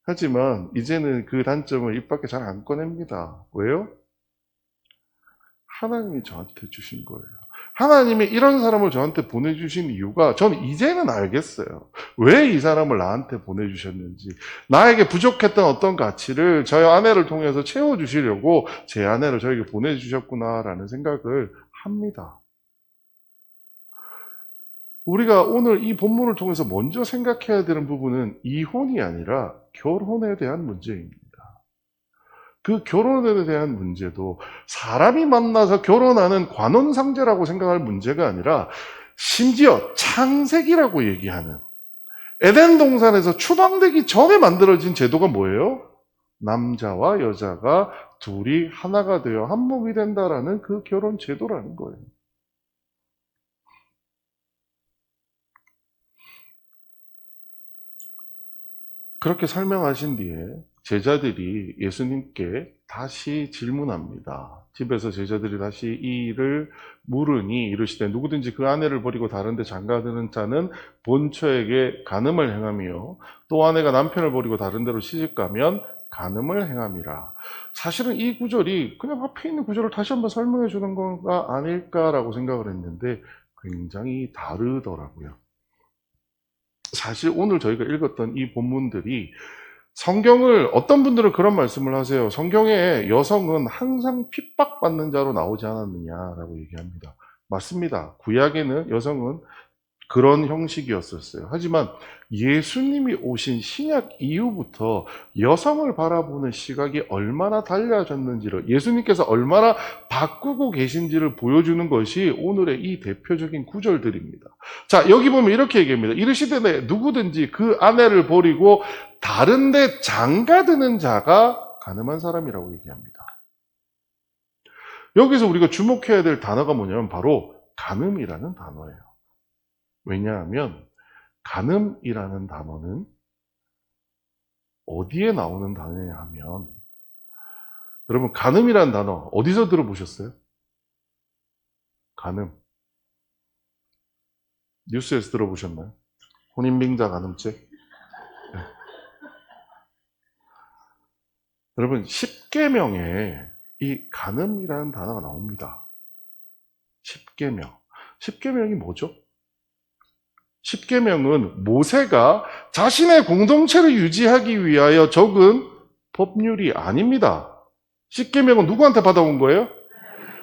하지만 이제는 그 단점을 입 밖에 잘 안 꺼냅니다. 왜요? 하나님이 저한테 주신 거예요. 하나님이 이런 사람을 저한테 보내주신 이유가 저는 이제는 알겠어요. 왜 이 사람을 나한테 보내주셨는지. 나에게 부족했던 어떤 가치를 저희 아내를 통해서 채워주시려고 제 아내를 저에게 보내주셨구나라는 생각을 합니다. 우리가 오늘 이 본문을 통해서 먼저 생각해야 되는 부분은 이혼이 아니라 결혼에 대한 문제입니다. 그 결혼에 대한 문제도 사람이 만나서 결혼하는 관원상제라고 생각할 문제가 아니라 심지어 창세기라고 얘기하는 에덴 동산에서 추방되기 전에 만들어진 제도가 뭐예요? 남자와 여자가 둘이 하나가 되어 한 몸이 된다라는 그 결혼 제도라는 거예요. 그렇게 설명하신 뒤에 제자들이 예수님께 다시 질문합니다. 집에서 제자들이 다시 이 일을 물으니 이르시되 누구든지 그 아내를 버리고 다른 데 장가드는 자는 본처에게 간음을 행하며 또 아내가 남편을 버리고 다른 데로 시집가면 간음을 행함이라. 사실은 이 구절이 그냥 앞에 있는 구절을 다시 한번 설명해 주는 건가 아닐까라고 생각을 했는데 굉장히 다르더라고요. 사실 오늘 저희가 읽었던 이 본문들이 성경을 어떤 분들은 그런 말씀을 하세요. 성경에 여성은 항상 핍박받는 자로 나오지 않았느냐라고 얘기합니다. 맞습니다. 구약에는 여성은 그런 형식이었었어요. 하지만 예수님이 오신 신약 이후부터 여성을 바라보는 시각이 얼마나 달라졌는지를 예수님께서 얼마나 바꾸고 계신지를 보여주는 것이 오늘의 이 대표적인 구절들입니다. 자, 여기 보면 이렇게 얘기합니다. 이르시되 누구든지 그 아내를 버리고 다른 데 장가드는 자가 간음한 사람이라고 얘기합니다. 여기서 우리가 주목해야 될 단어가 뭐냐면 바로 간음이라는 단어예요. 왜냐하면 간음이라는 단어는 어디에 나오는 단어냐 하면 여러분 간음이라는 단어 어디서 들어보셨어요? 간음 뉴스에서 들어보셨나요? 혼인빙자 간음죄? 네. 여러분 10계명에 이 간음이라는 단어가 나옵니다. 10계명 10계명이 뭐죠? 10계명은 모세가 자신의 공동체를 유지하기 위하여 적은 법률이 아닙니다. 10계명은 누구한테 받아온 거예요?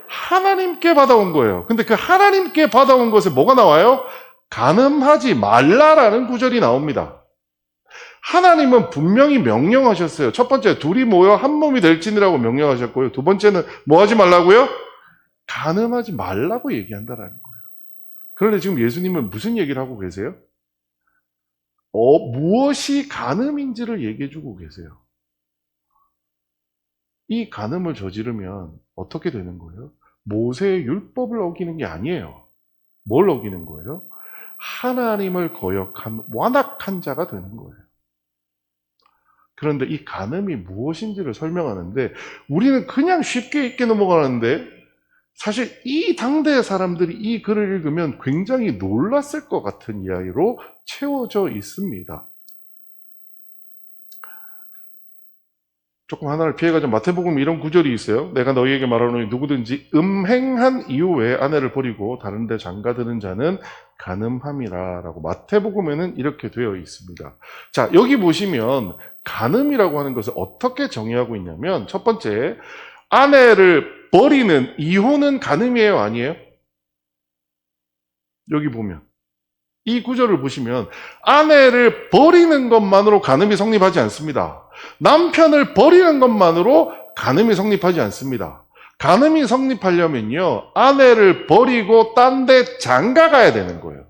하나님께 받아온 거예요. 근데 그 하나님께 받아온 것에 뭐가 나와요? 간음하지 말라라는 구절이 나옵니다. 하나님은 분명히 명령하셨어요. 첫 번째, 둘이 모여 한 몸이 될지니라고 명령하셨고요. 두 번째는 뭐 하지 말라고요? 간음하지 말라고 얘기한다라는 거예요. 그런데 지금 예수님은 무슨 얘기를 하고 계세요? 무엇이 간음인지를 얘기해 주고 계세요. 이 간음을 저지르면 어떻게 되는 거예요? 모세의 율법을 어기는 게 아니에요. 뭘 어기는 거예요? 하나님을 거역한 완악한 자가 되는 거예요. 그런데 이 간음이 무엇인지를 설명하는데 우리는 그냥 쉽게 읽게 넘어가는데 사실 이 당대의 사람들이 이 글을 읽으면 굉장히 놀랐을 것 같은 이야기로 채워져 있습니다. 조금 하나를 피해가지고 마태복음 이런 구절이 있어요. 내가 너희에게 말하노니 누구든지 음행한 이후에 아내를 버리고 다른 데 장가드는 자는 간음함이라 라고 마태복음에는 이렇게 되어 있습니다. 자, 여기 보시면 간음이라고 하는 것을 어떻게 정의하고 있냐면 첫 번째, 아내를 버리는 이혼은 간음이에요, 아니에요? 여기 보면 이 구절을 보시면 아내를 버리는 것만으로 간음이 성립하지 않습니다. 남편을 버리는 것만으로 간음이 성립하지 않습니다. 간음이 성립하려면요, 아내를 버리고 딴 데 장가 가야 되는 거예요.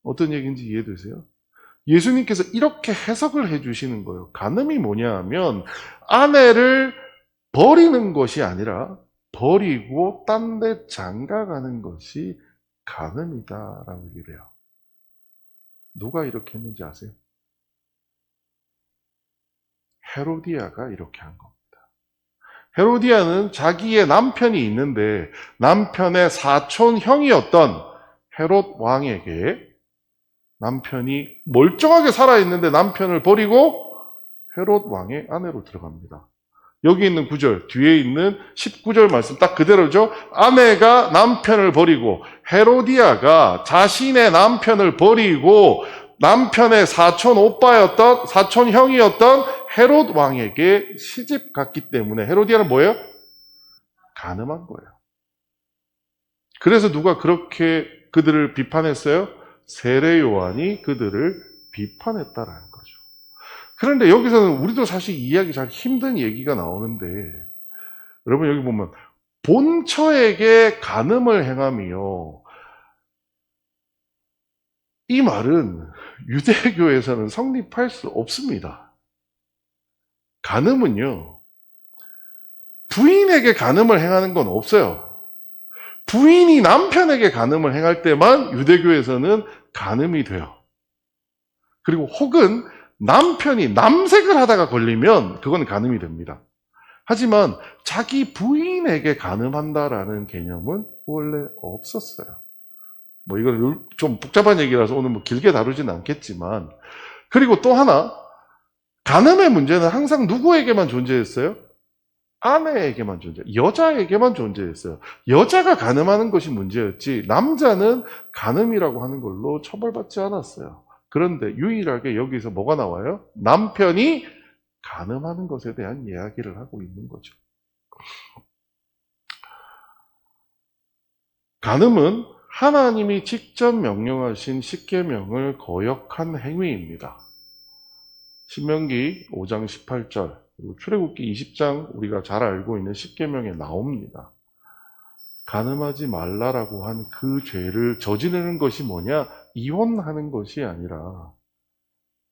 어떤 얘기인지 이해되세요? 예수님께서 이렇게 해석을 해주시는 거예요. 간음이 뭐냐 하면 아내를 버리는 것이 아니라 버리고 딴 데 장가 가는 것이 간음이다라고 얘기를 해요. 누가 이렇게 했는지 아세요? 헤로디아가 이렇게 한 겁니다. 헤로디아는 자기의 남편이 있는데 남편의 사촌 형이었던 헤롯 왕에게 남편이 멀쩡하게 살아있는데 남편을 버리고 헤롯 왕의 아내로 들어갑니다. 여기 있는 9절, 뒤에 있는 19절 말씀 딱 그대로죠. 아내가 남편을 버리고 헤로디아가 자신의 남편을 버리고 남편의 사촌 오빠였던, 사촌 형이었던 헤롯 왕에게 시집 갔기 때문에 헤로디아는 뭐예요? 간음한 거예요. 그래서 누가 그렇게 그들을 비판했어요? 세례 요한이 그들을 비판했다라는 거죠. 그런데 여기서는 우리도 사실 이해하기 잘 힘든 얘기가 나오는데, 여러분 여기 보면 본처에게 간음을 행함이요, 이 말은 유대교에서는 성립할 수 없습니다. 간음은요, 부인에게 간음을 행하는 건 없어요. 부인이 남편에게 간음을 행할 때만 유대교에서는 간음이 돼요. 그리고 혹은 남편이 남색을 하다가 걸리면 그건 간음이 됩니다. 하지만 자기 부인에게 간음한다라는 개념은 원래 없었어요. 뭐 이건 좀 복잡한 얘기라서 오늘 뭐 길게 다루지는 않겠지만, 그리고 또 하나, 간음의 문제는 항상 누구에게만 존재했어요? 아내에게만 여자에게만 존재했어요. 여자가 간음하는 것이 문제였지 남자는 간음이라고 하는 걸로 처벌받지 않았어요. 그런데 유일하게 여기서 뭐가 나와요? 남편이 간음하는 것에 대한 이야기를 하고 있는 거죠. 간음은 하나님이 직접 명령하신 십계명을 거역한 행위입니다. 신명기 5장 18절, 그리고 출애굽기 20장 우리가 잘 알고 있는 십계명에 나옵니다. 간음하지 말라라고 한 그 죄를 저지르는 것이 뭐냐? 이혼하는 것이 아니라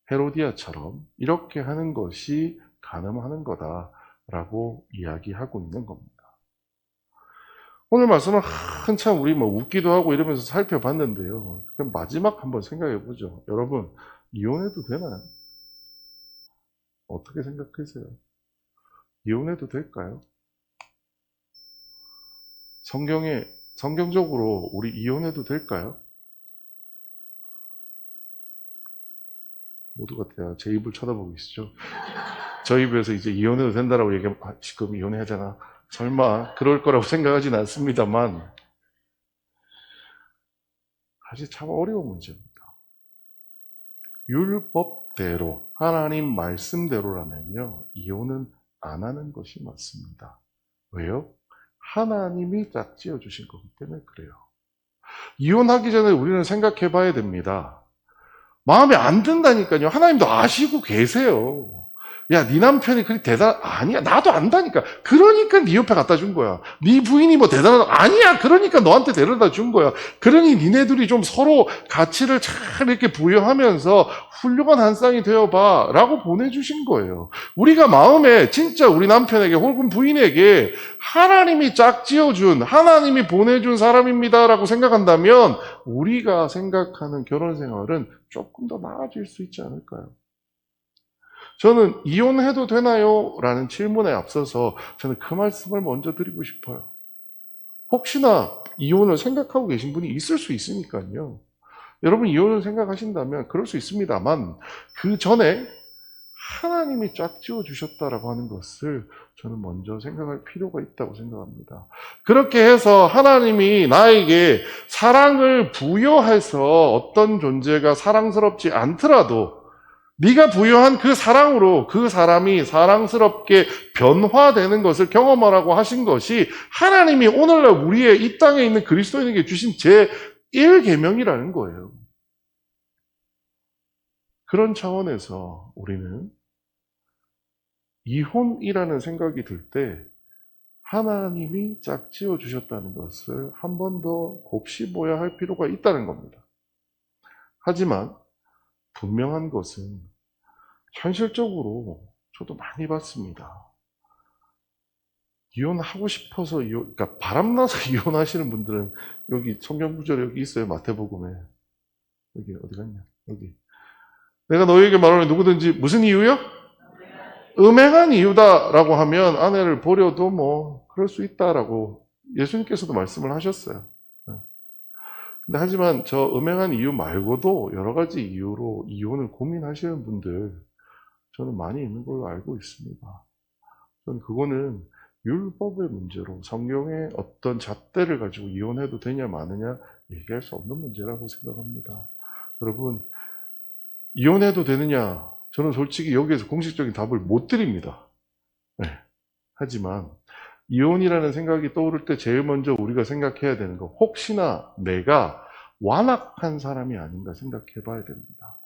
헤로디아처럼 이렇게 하는 것이 간음하는 거다라고 이야기하고 있는 겁니다. 오늘 말씀은 한참 우리 뭐 웃기도 하고 이러면서 살펴봤는데요. 그럼 마지막 한번 생각해 보죠. 여러분, 이혼해도 되나요? 어떻게 생각하세요? 이혼해도 될까요? 성경적으로 우리 이혼해도 될까요? 모두가 제 입을 쳐다보고 계시죠? 저 입에서 이제 이혼해도 된다라고 얘기하면, 지금 이혼해야 되나? 설마 그럴 거라고 생각하진 않습니다만, 사실 참 어려운 문제입니다. 율법대로, 하나님 말씀대로라면요, 이혼은 안 하는 것이 맞습니다. 왜요? 하나님이 짝지어 주신 거기 때문에 그래요. 이혼하기 전에 우리는 생각해 봐야 됩니다. 마음에 안 든다니까요. 하나님도 아시고 계세요. 야, 네 남편이 그렇게 아니야. 나도 안다니까. 그러니까 네 옆에 갖다 준 거야. 네 부인이 뭐 대단하다. 아니야. 그러니까 너한테 데려다 준 거야. 그러니 니네들이 좀 서로 가치를 잘 이렇게 부여하면서 훌륭한 한 쌍이 되어봐. 라고 보내주신 거예요. 우리가 마음에 진짜 우리 남편에게 혹은 부인에게 하나님이 짝지어준, 하나님이 보내준 사람입니다. 라고 생각한다면 우리가 생각하는 결혼 생활은 조금 더 나아질 수 있지 않을까요? 저는 이혼해도 되나요? 라는 질문에 앞서서 저는 그 말씀을 먼저 드리고 싶어요. 혹시나 이혼을 생각하고 계신 분이 있을 수 있으니까요. 여러분 이혼을 생각하신다면 그럴 수 있습니다만 그 전에 하나님이 짝지어 주셨다라고 하는 것을 저는 먼저 생각할 필요가 있다고 생각합니다. 그렇게 해서 하나님이 나에게 사랑을 부여해서 어떤 존재가 사랑스럽지 않더라도 네가 부여한 그 사랑으로 그 사람이 사랑스럽게 변화되는 것을 경험하라고 하신 것이 하나님이 오늘날 우리의 이 땅에 있는 그리스도인에게 주신 제1계명이라는 거예요. 그런 차원에서 우리는 이혼이라는 생각이 들 때 하나님이 짝지어 주셨다는 것을 한 번 더 곱씹어야 할 필요가 있다는 겁니다. 하지만 분명한 것은 현실적으로 저도 많이 봤습니다. 이혼하고 싶어서 그러니까 바람나서 이혼하시는 분들은 여기 성경 구절에 여기 있어요. 마태복음에. 여기 어디 갔냐? 여기. 내가 너희에게 말하는 누구든지 무슨 이유요? 음행한 이유다라고 하면 아내를 버려도 뭐 그럴 수 있다라고 예수님께서도 말씀을 하셨어요. 근데 하지만 저 음행한 이유 말고도 여러 가지 이유로 이혼을 고민하시는 분들 저는 많이 있는 걸로 알고 있습니다. 저는 그거는 율법의 문제로 성경의 어떤 잣대를 가지고 이혼해도 되냐 마느냐 얘기할 수 없는 문제라고 생각합니다. 여러분, 이혼해도 되느냐? 저는 솔직히 여기에서 공식적인 답을 못 드립니다. 네. 하지만 이혼이라는 생각이 떠오를 때 제일 먼저 우리가 생각해야 되는 거, 혹시나 내가 완악한 사람이 아닌가 생각해 봐야 됩니다.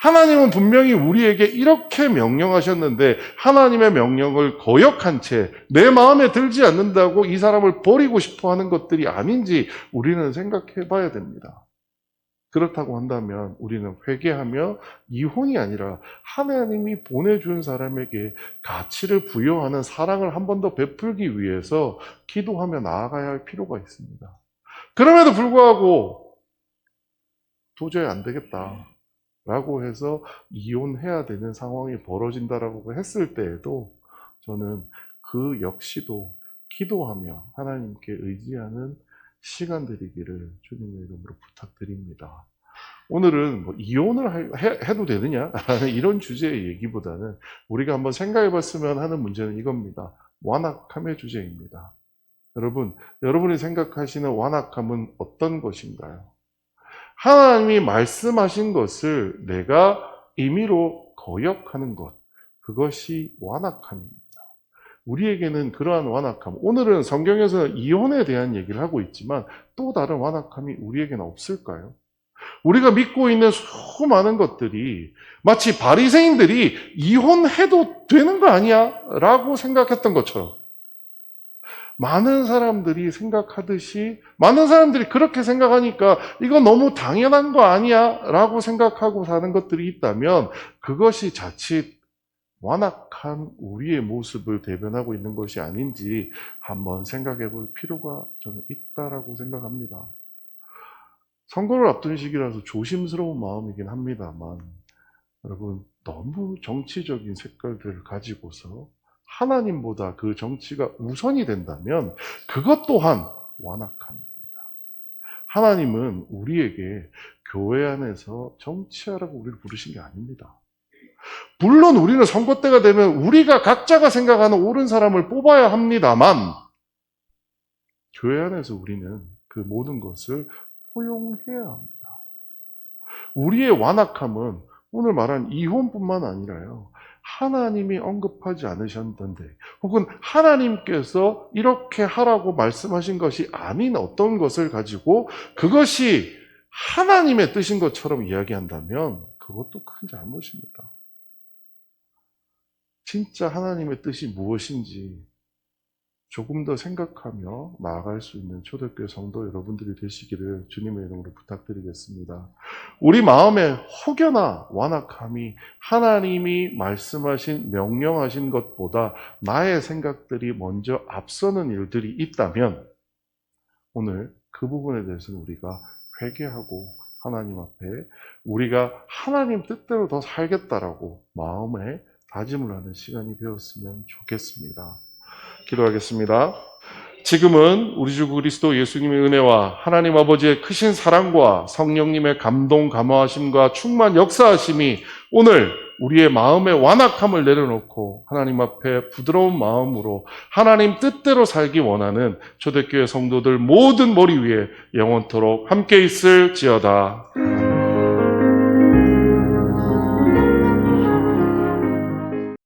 하나님은 분명히 우리에게 이렇게 명령하셨는데 하나님의 명령을 거역한 채 내 마음에 들지 않는다고 이 사람을 버리고 싶어 하는 것들이 아닌지 우리는 생각해 봐야 됩니다. 그렇다고 한다면 우리는 회개하며 이혼이 아니라 하나님이 보내준 사람에게 가치를 부여하는 사랑을 한 번 더 베풀기 위해서 기도하며 나아가야 할 필요가 있습니다. 그럼에도 불구하고 도저히 안 되겠다 라고 해서 이혼해야 되는 상황이 벌어진다라고 했을 때에도 저는 그 역시도 기도하며 하나님께 의지하는 시간 드리기를 주님의 이름으로 부탁드립니다. 오늘은 뭐 이혼을 해도 되느냐라는 이런 주제의 얘기보다는 우리가 한번 생각해 봤으면 하는 문제는 이겁니다. 완악함의 주제입니다. 여러분, 여러분이 생각하시는 완악함은 어떤 것인가요? 하나님이 말씀하신 것을 내가 임의로 거역하는 것, 그것이 완악함입니다. 우리에게는 그러한 완악함, 오늘은 성경에서는 이혼에 대한 얘기를 하고 있지만 또 다른 완악함이 우리에게는 없을까요? 우리가 믿고 있는 수많은 것들이 마치 바리새인들이 이혼해도 되는 거 아니야? 라고 생각했던 것처럼 많은 사람들이 생각하듯이 많은 사람들이 그렇게 생각하니까 이거 너무 당연한 거 아니야? 라고 생각하고 사는 것들이 있다면 그것이 자칫 완악한 우리의 모습을 대변하고 있는 것이 아닌지 한번 생각해 볼 필요가 저는 있다라고 생각합니다. 선거를 앞둔 시기라서 조심스러운 마음이긴 합니다만 여러분 너무 정치적인 색깔들을 가지고서 하나님보다 그 정치가 우선이 된다면 그것 또한 완악함입니다. 하나님은 우리에게 교회 안에서 정치하라고 우리를 부르신 게 아닙니다. 물론 우리는 선거 때가 되면 우리가 각자가 생각하는 옳은 사람을 뽑아야 합니다만 교회 안에서 우리는 그 모든 것을 포용해야 합니다. 우리의 완악함은 오늘 말한 이혼뿐만 아니라요. 하나님이 언급하지 않으셨던데 혹은 하나님께서 이렇게 하라고 말씀하신 것이 아닌 어떤 것을 가지고 그것이 하나님의 뜻인 것처럼 이야기한다면 그것도 큰 잘못입니다. 진짜 하나님의 뜻이 무엇인지 조금 더 생각하며 나아갈 수 있는 초대교회 성도 여러분들이 되시기를 주님의 이름으로 부탁드리겠습니다. 우리 마음에 혹여나 완악함이 하나님이 말씀하신 명령하신 것보다 나의 생각들이 먼저 앞서는 일들이 있다면 오늘 그 부분에 대해서는 우리가 회개하고 하나님 앞에 우리가 하나님 뜻대로 더 살겠다라고 마음에 다짐을 하는 시간이 되었으면 좋겠습니다. 기도하겠습니다. 지금은 우리 주 그리스도 예수님의 은혜와 하나님 아버지의 크신 사랑과 성령님의 감동, 감화하심과 충만 역사하심이 오늘 우리의 마음의 완악함을 내려놓고 하나님 앞에 부드러운 마음으로 하나님 뜻대로 살기 원하는 초대교회 성도들 모든 머리 위에 영원토록 함께 있을지어다.